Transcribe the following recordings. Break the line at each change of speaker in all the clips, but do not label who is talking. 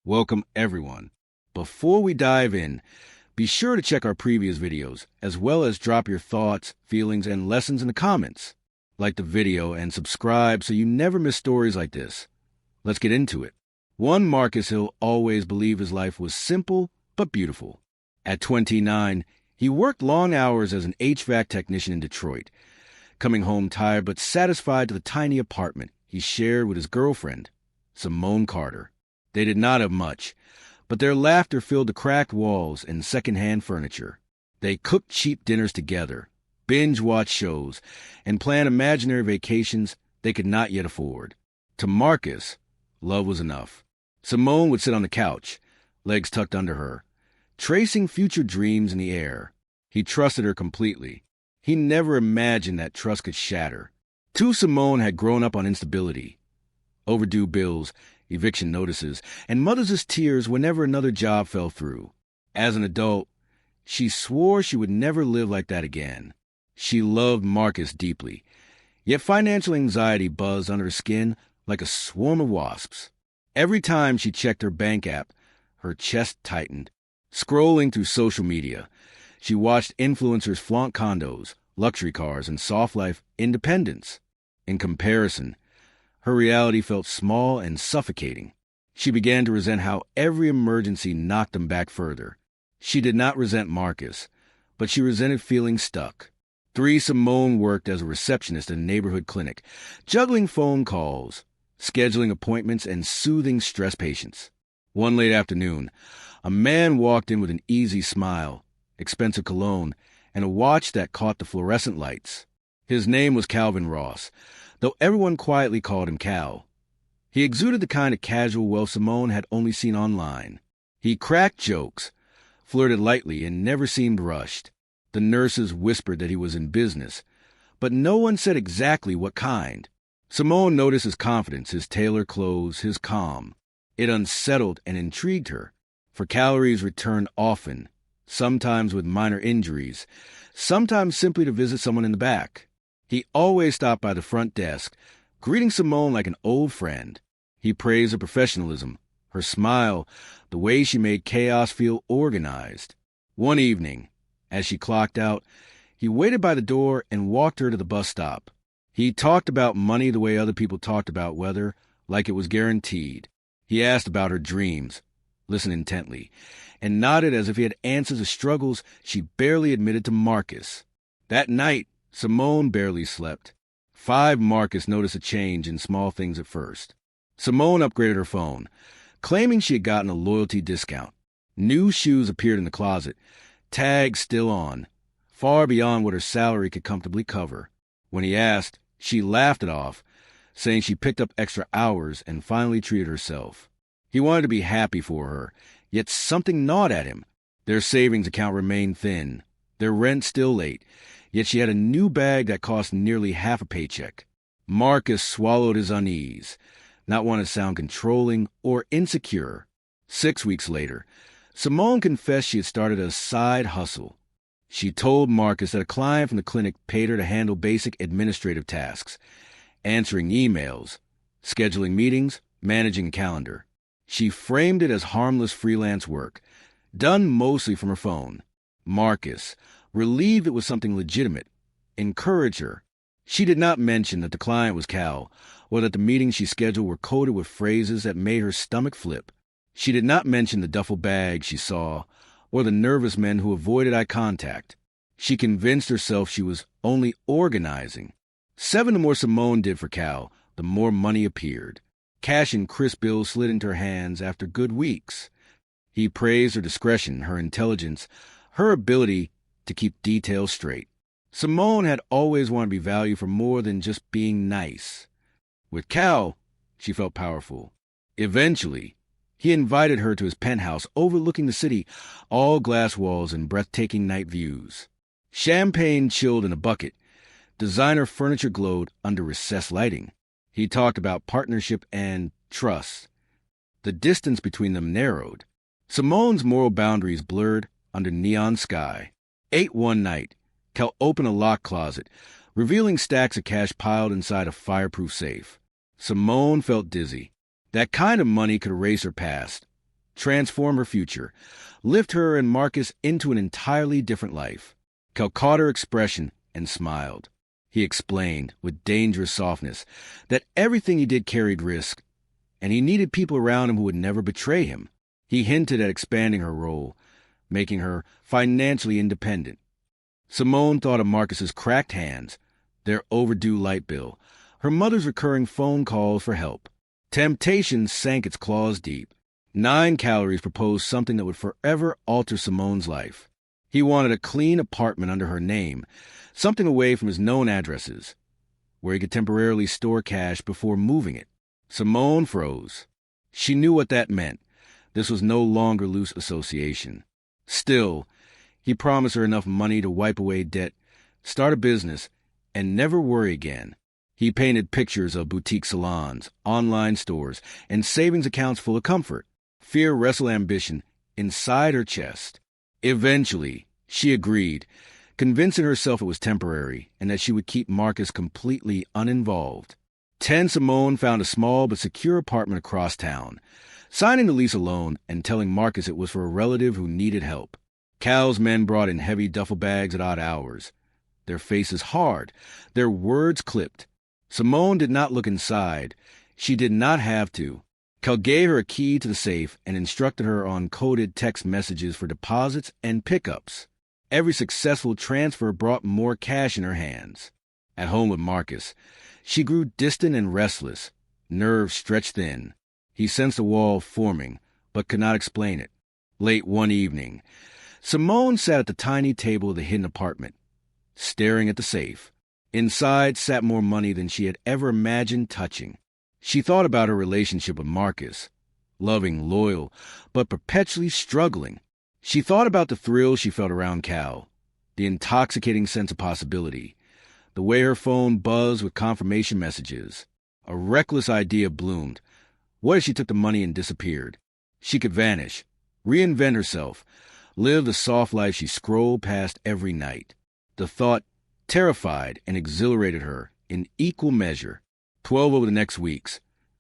Welcome, everyone. Before we dive in, be sure to check our previous videos, as well as drop your thoughts, feelings, and lessons in the comments. Like the video and subscribe so you never miss stories like this. Let's get into it. One Marcus Hill always believed his life was simple but beautiful. At 29, he worked long hours as an HVAC technician in Detroit, coming home tired but satisfied to the tiny apartment he shared with his girlfriend, Simone Carter. They did not have much, but their laughter filled the cracked walls and second-hand furniture. They cooked cheap dinners together, binge-watched shows, and planned imaginary vacations they could not yet afford. To Marcus, love was enough. Simone would sit on the couch, legs tucked under her, tracing future dreams in the air. He trusted her completely. He never imagined that trust could shatter. Simone had grown up on instability, overdue bills, eviction notices, and mother's tears whenever another job fell through. As an adult, she swore she would never live like that again. She loved Marcus deeply, yet financial anxiety buzzed under her skin like a swarm of wasps. Every time she checked her bank app, her chest tightened. Scrolling through social media, she watched influencers flaunt condos, luxury cars, and soft life independence. In comparison, her reality felt small and suffocating. She began to resent how every emergency knocked them back further. She did not resent Marcus, but she resented feeling stuck. Simone worked as a receptionist at a neighborhood clinic, juggling phone calls, scheduling appointments, and soothing stressed patients. One late afternoon, a man walked in with an easy smile, expensive cologne, and a watch that caught the fluorescent lights. His name was Calvin Ross, though everyone quietly called him Cal. He exuded the kind of casual wealth Simone had only seen online. He cracked jokes, flirted lightly, and never seemed rushed. The nurses whispered that he was in business, but no one said exactly what kind. Simone noticed his confidence, his tailored clothes, his calm. It unsettled and intrigued her, for Calories returned often, sometimes with minor injuries, sometimes simply to visit someone in the back. He always stopped by the front desk, greeting Simone like an old friend. He praised her professionalism, her smile, the way she made chaos feel organized. One evening, as she clocked out, he waited by the door and walked her to the bus stop. He talked about money the way other people talked about weather, like it was guaranteed. He asked about her dreams, listened intently, and nodded as if he had answers to struggles she barely admitted to Marcus. That night, Simone barely slept. Marcus noticed a change in small things at first. Simone upgraded her phone, claiming she had gotten a loyalty discount. New shoes appeared in the closet, tags still on, far beyond what her salary could comfortably cover. When he asked, she laughed it off, saying she picked up extra hours and finally treated herself. He wanted to be happy for her, yet something gnawed at him. Their savings account remained thin, their rent still late, yet she had a new bag that cost nearly half a paycheck. Marcus swallowed his unease, not wanting to sound controlling or insecure. 6 weeks later, Simone confessed she had started a side hustle. She told Marcus that a client from the clinic paid her to handle basic administrative tasks, answering emails, scheduling meetings, managing a calendar. She framed it as harmless freelance work, done mostly from her phone. Marcus, relieved it was something legitimate, encouraged her. She did not mention that the client was Cal, or that the meetings she scheduled were coded with phrases that made her stomach flip. She did not mention the duffel bag she saw, or the nervous men who avoided eye contact. She convinced herself she was only organizing. The more Simone did for Cal, the more money appeared. Cash and crisp bills slid into her hands after good weeks. He praised her discretion, her intelligence, her ability to keep details straight. Simone had always wanted to be valued for more than just being nice. With Cal, she felt powerful. Eventually, he invited her to his penthouse overlooking the city, all glass walls and breathtaking night views. Champagne chilled in a bucket. Designer furniture glowed under recessed lighting. He talked about partnership and trust. The distance between them narrowed. Simone's moral boundaries blurred under neon sky. One night, Cal opened a locked closet, revealing stacks of cash piled inside a fireproof safe. Simone felt dizzy. That kind of money could erase her past, transform her future, lift her and Marcus into an entirely different life. Cal caught her expression and smiled. He explained, with dangerous softness, that everything he did carried risk, and he needed people around him who would never betray him. He hinted at expanding her role, making her financially independent. Simone thought of Marcus's cracked hands, their overdue light bill, her mother's recurring phone calls for help. Temptation sank its claws deep. 9 Calories proposed something that would forever alter Simone's life. He wanted a clean apartment under her name, something away from his known addresses, where he could temporarily store cash before moving it. Simone froze. She knew what that meant. This was no longer loose association. Still, he promised her enough money to wipe away debt, start a business, and never worry again. He painted pictures of boutique salons, online stores, and savings accounts full of comfort. Fear wrestled ambition inside her chest. Eventually, she agreed, convincing herself it was temporary and that she would keep Marcus completely uninvolved. 10 Simone found a small but secure apartment across town, signing the lease alone and telling Marcus it was for a relative who needed help. Cal's men brought in heavy duffel bags at odd hours, their faces hard, their words clipped. Simone did not look inside. She did not have to. Cal gave her a key to the safe and instructed her on coded text messages for deposits and pickups. Every successful transfer brought more cash in her hands. At home with Marcus, she grew distant and restless, nerves stretched thin. He sensed a wall forming, but could not explain it. Late one evening, Simone sat at the tiny table of the hidden apartment, staring at the safe. Inside sat more money than she had ever imagined touching. She thought about her relationship with Marcus, loving, loyal, but perpetually struggling. She thought about the thrill she felt around Cal, the intoxicating sense of possibility, the way her phone buzzed with confirmation messages. A reckless idea bloomed. What if she took the money and disappeared? She could vanish, reinvent herself, live the soft life she scrolled past every night. The thought terrified and exhilarated her in equal measure. 12 over the next weeks,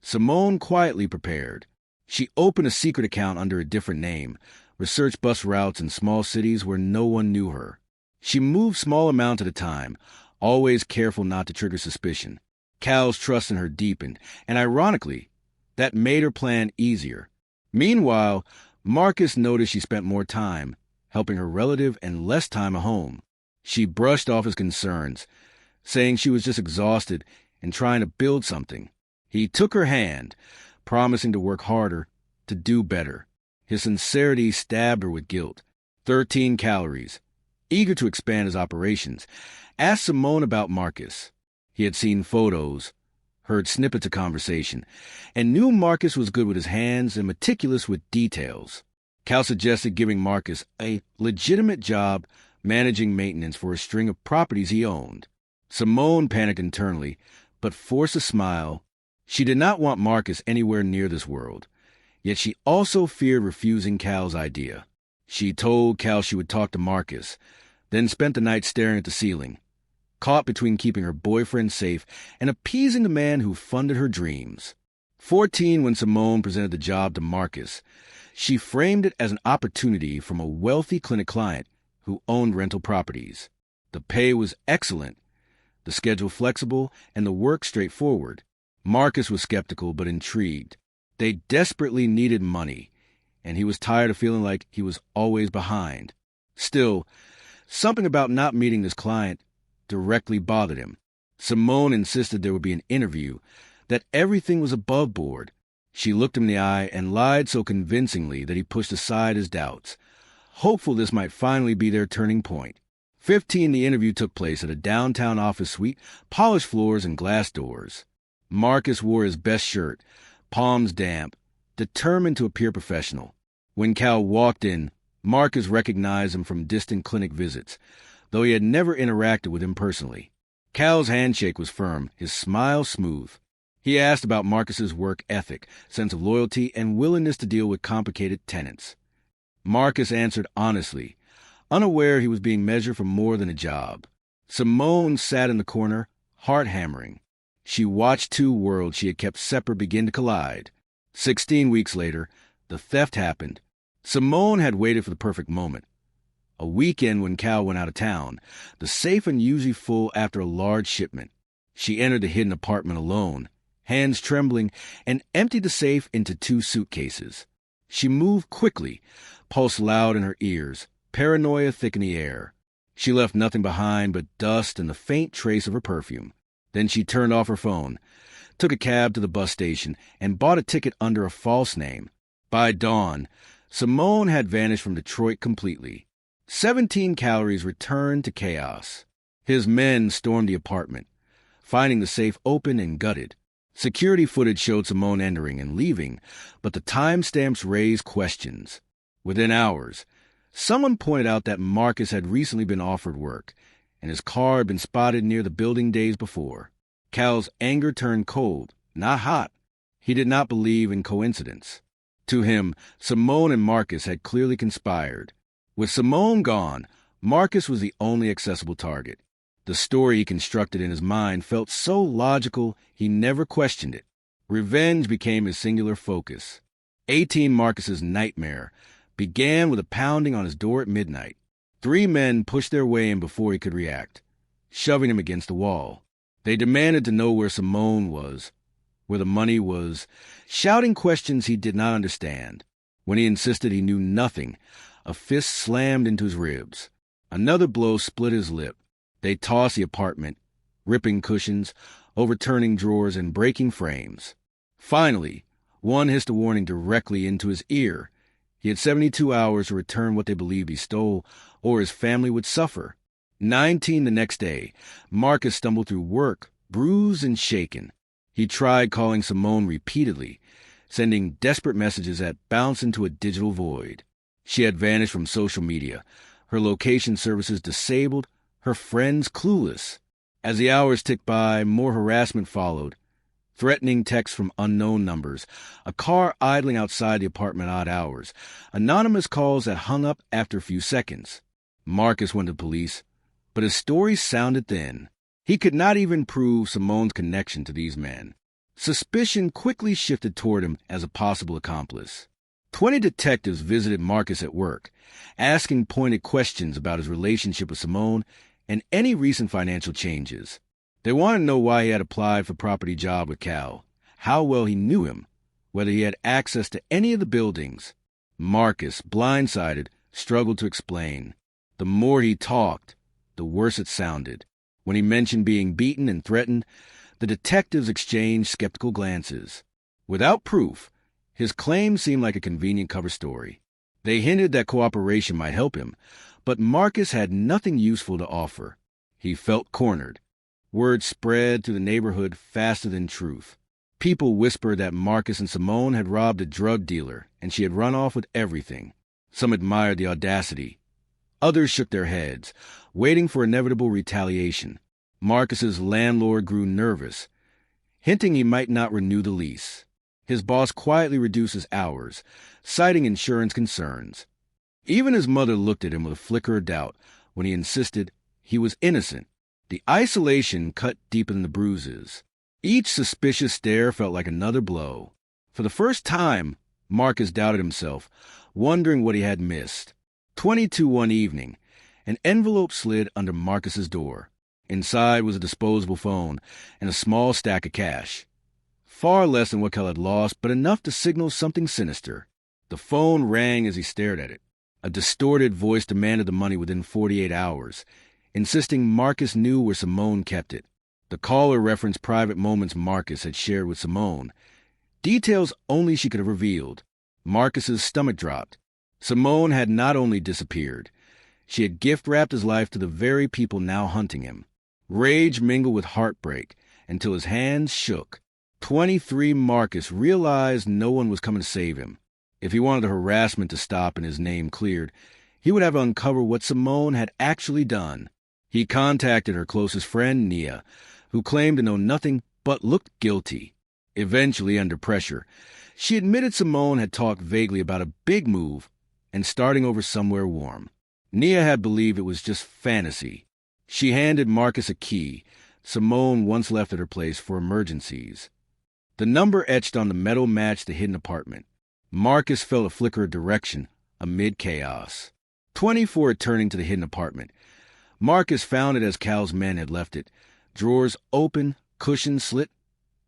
Simone quietly prepared. She opened a secret account under a different name, researched bus routes in small cities where no one knew her. She moved small amounts at a time, always careful not to trigger suspicion. Cal's trust in her deepened, and ironically, that made her plan easier. Meanwhile, Marcus noticed she spent more time helping her relative and less time at home. She brushed off his concerns, saying she was just exhausted and trying to build something. He took her hand, promising to work harder, to do better. His sincerity stabbed her with guilt. 13 Calories, eager to expand his operations, asked Simone about Marcus. He had seen photos, heard snippets of conversation, and knew Marcus was good with his hands and meticulous with details. Cal suggested giving Marcus a legitimate job managing maintenance for a string of properties he owned. Simone panicked internally, but forced a smile. She did not want Marcus anywhere near this world, yet she also feared refusing Cal's idea. She told Cal she would talk to Marcus, then spent the night staring at the ceiling, caught between keeping her boyfriend safe and appeasing the man who funded her dreams. 14 when Simone presented the job to Marcus, she framed it as an opportunity from a wealthy clinic client who owned rental properties. The pay was excellent, the schedule flexible, and the work straightforward. Marcus was skeptical but intrigued. They desperately needed money, and he was tired of feeling like he was always behind. Still, something about not meeting this client directly bothered him. Simone insisted there would be an interview, that everything was above board. She looked him in the eye and lied so convincingly that he pushed aside his doubts, hopeful this might finally be their turning point. 15 The interview took place at a downtown office suite, polished floors and glass doors. Marcus wore his best shirt, palms damp, determined to appear professional. When Cal walked in, Marcus recognized him from distant clinic visits, though he had never interacted with him personally. Cal's handshake was firm, his smile smooth. He asked about Marcus's work ethic, sense of loyalty, and willingness to deal with complicated tenants. Marcus answered honestly, unaware he was being measured for more than a job. Simone sat in the corner, heart hammering. She watched 2 worlds she had kept separate begin to collide. 16 weeks later, The theft happened. Simone had waited for the perfect moment. A weekend when Cal went out of town, the safe unusually full after a large shipment. She entered the hidden apartment alone, hands trembling, and emptied the safe into 2 suitcases. She moved quickly, pulse loud in her ears, paranoia thick in the air. She left nothing behind but dust and the faint trace of her perfume. Then she turned off her phone, took a cab to the bus station, and bought a ticket under a false name. By dawn, Simone had vanished from Detroit completely. 17 Calories returned to chaos. His men stormed the apartment, finding the safe open and gutted. Security footage showed Simone entering and leaving, but the timestamps raised questions. Within hours, someone pointed out that Marcus had recently been offered work, and his car had been spotted near the building days before. Cal's anger turned cold, not hot. He did not believe in coincidence. To him, Simone and Marcus had clearly conspired. With Simone gone, Marcus was the only accessible target. The story he constructed in his mind felt so logical he never questioned it. Revenge became his singular focus. 18 Marcus's nightmare began with a pounding on his door at midnight. 3 men pushed their way in before he could react, shoving him against the wall. They demanded to know where Simone was, where the money was, shouting questions he did not understand. When he insisted he knew nothing, a fist slammed into his ribs. Another blow split his lip. They tossed the apartment, ripping cushions, overturning drawers, and breaking frames. Finally, one hissed a warning directly into his ear. He had 72 hours to return what they believed he stole, or his family would suffer. 19 the next day, Marcus stumbled through work, bruised and shaken. He tried calling Simone repeatedly, sending desperate messages that bounced into a digital void. She had vanished from social media, her location services disabled, her friends clueless. As the hours ticked by, more harassment followed. Threatening texts from unknown numbers, a car idling outside the apartment odd hours, anonymous calls that hung up after a few seconds. Marcus went to the police, but his story sounded thin. He could not even prove Simone's connection to these men. Suspicion quickly shifted toward him as a possible accomplice. 20 detectives visited Marcus at work, asking pointed questions about his relationship with Simone and any recent financial changes. They wanted to know why he had applied for a property job with Cal, how well he knew him, whether he had access to any of the buildings. Marcus, blindsided, struggled to explain. The more he talked, the worse it sounded. When he mentioned being beaten and threatened, the detectives exchanged skeptical glances. Without proof, his claim seemed like a convenient cover story. They hinted that cooperation might help him, but Marcus had nothing useful to offer. He felt cornered. Word spread through the neighborhood faster than truth. People whispered that Marcus and Simone had robbed a drug dealer, and she had run off with everything. Some admired the audacity. Others shook their heads, waiting for inevitable retaliation. Marcus's landlord grew nervous, hinting he might not renew the lease. His boss quietly reduced his hours, citing insurance concerns. Even his mother looked at him with a flicker of doubt when he insisted he was innocent. The isolation cut deeper than the bruises. Each suspicious stare felt like another blow. For the first time, Marcus doubted himself, wondering what he had missed. 22 one evening, an envelope slid under Marcus's door. Inside was a disposable phone and a small stack of cash. Far less than what Cal had lost, but enough to signal something sinister. The phone rang as he stared at it. A distorted voice demanded the money within 48 hours, insisting Marcus knew where Simone kept it. The caller referenced private moments Marcus had shared with Simone, details only she could have revealed. Marcus's stomach dropped. Simone had not only disappeared, she had gift-wrapped his life to the very people now hunting him. Rage mingled with heartbreak until his hands shook. 23 Marcus realized no one was coming to save him. If he wanted the harassment to stop and his name cleared, he would have to uncover what Simone had actually done. He contacted her closest friend, Nia, who claimed to know nothing but looked guilty. Eventually, under pressure, she admitted Simone had talked vaguely about a big move and starting over somewhere warm. Nia had believed it was just fantasy. She handed Marcus a key Simone once left at her place for emergencies. The number etched on the metal matched the hidden apartment. Marcus felt a flicker of direction amid chaos. 24 returning to the hidden apartment. Marcus found it as Cal's men had left it. Drawers open, cushions slit,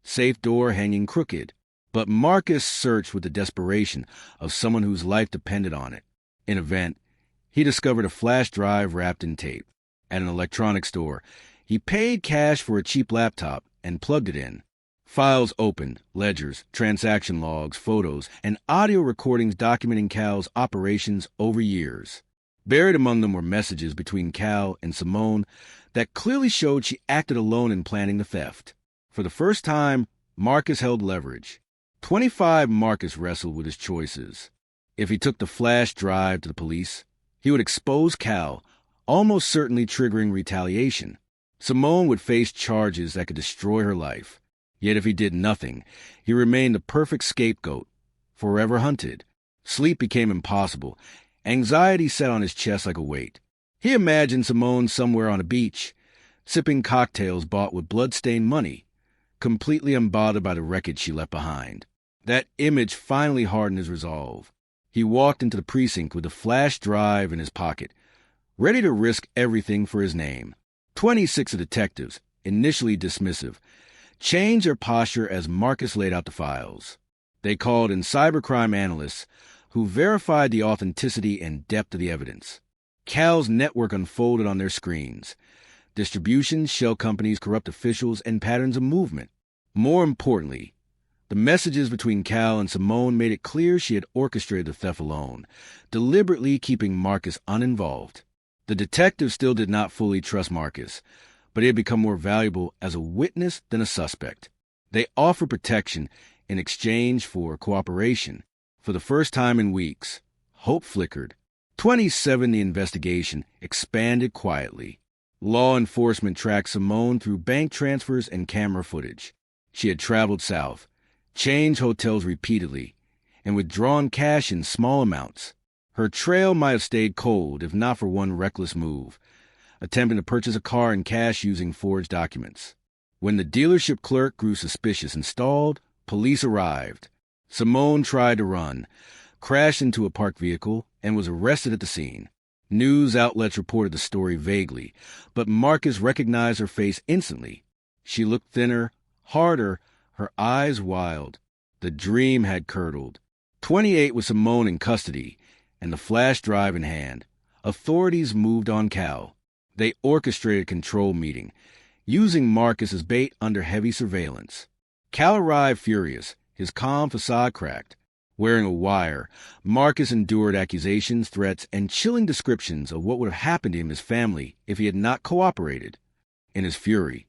safe door hanging crooked. But Marcus searched with the desperation of someone whose life depended on it. In a vent, he discovered a flash drive wrapped in tape. At an electronics store, he paid cash for a cheap laptop and plugged it in. Files opened, ledgers, transaction logs, photos, and audio recordings documenting Cal's operations over years. Buried among them were messages between Cal and Simone that clearly showed she acted alone in planning the theft. For the first time, Marcus held leverage. 25 Marcus wrestled with his choices. If he took the flash drive to the police, he would expose Cal, almost certainly triggering retaliation. Simone would face charges that could destroy her life. Yet if he did nothing, he remained the perfect scapegoat, forever hunted. Sleep became impossible. Anxiety sat on his chest like a weight. He imagined Simone somewhere on a beach, sipping cocktails bought with blood-stained money, completely unbothered by the wreckage she left behind. That image finally hardened his resolve. He walked into the precinct with a flash drive in his pocket, ready to risk everything for his name. 26 of the detectives, initially dismissive, changed their posture as Marcus laid out the files. They called in cybercrime analysts who verified the authenticity and depth of the evidence. Cal's network unfolded on their screens. Distributions, shell companies, corrupt officials, and patterns of movement. More importantly, the messages between Cal and Simone made it clear she had orchestrated the theft alone, deliberately keeping Marcus uninvolved. The detectives still did not fully trust Marcus, but he had become more valuable as a witness than a suspect. They offered protection in exchange for cooperation. For the first time in weeks, hope flickered. 27 The investigation expanded quietly. Law enforcement tracked Simone through bank transfers and camera footage. She had traveled south, changed hotels repeatedly, and withdrawn cash in small amounts. Her trail might have stayed cold if not for one reckless move, attempting to purchase a car in cash using forged documents. When the dealership clerk grew suspicious and stalled, police arrived. Simone tried to run, crashed into a parked vehicle, and was arrested at the scene. News outlets reported the story vaguely, but Marcus recognized her face instantly. She looked thinner, harder, her eyes wild. The dream had curdled. 28 with Simone in custody, and the flash drive in hand. Authorities moved on Cal. They orchestrated a control meeting, using Marcus as bait under heavy surveillance. Cal arrived furious, his calm facade cracked. Wearing a wire, Marcus endured accusations, threats, and chilling descriptions of what would have happened to him and his family if he had not cooperated. In his fury,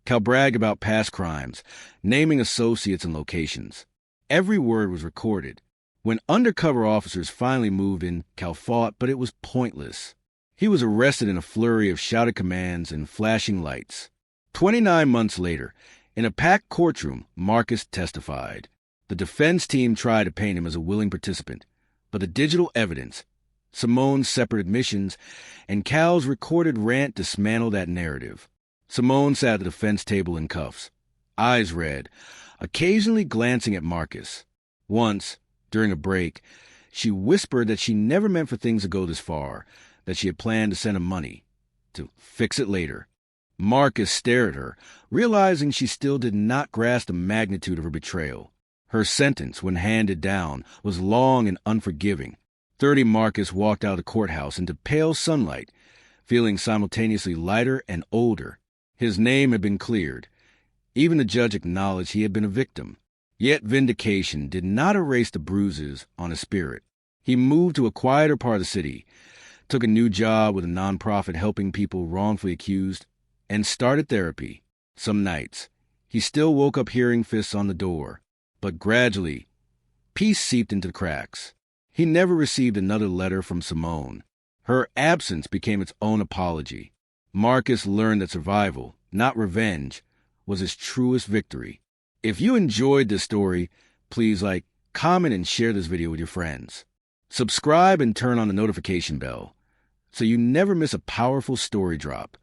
Cal bragged about past crimes, naming associates and locations. Every word was recorded. When undercover officers finally moved in, Cal fought, but it was pointless. He was arrested in a flurry of shouted commands and flashing lights. 29 months later, in a packed courtroom, Marcus testified. The defense team tried to paint him as a willing participant, but the digital evidence, Simone's separate admissions, and Cal's recorded rant dismantled that narrative. Simone sat at the defense table in cuffs, eyes red, occasionally glancing at Marcus. Once, during a break, she whispered that she never meant for things to go this far, that she had planned to send him money, to fix it later. Marcus stared at her, realizing she still did not grasp the magnitude of her betrayal. Her sentence, when handed down, was long and unforgiving. 30 Marcus walked out of the courthouse into pale sunlight, feeling simultaneously lighter and older. His name had been cleared. Even the judge acknowledged he had been a victim. Yet vindication did not erase the bruises on his spirit. He moved to a quieter part of the city, took a new job with a nonprofit helping people wrongfully accused, and started therapy. Some nights, he still woke up hearing fists on the door, but gradually, peace seeped into the cracks. He never received another letter from Simone. Her absence became its own apology. Marcus learned that survival, not revenge, was his truest victory. If you enjoyed this story, please like, comment, and share this video with your friends. Subscribe and turn on the notification bell so you never miss a powerful story drop.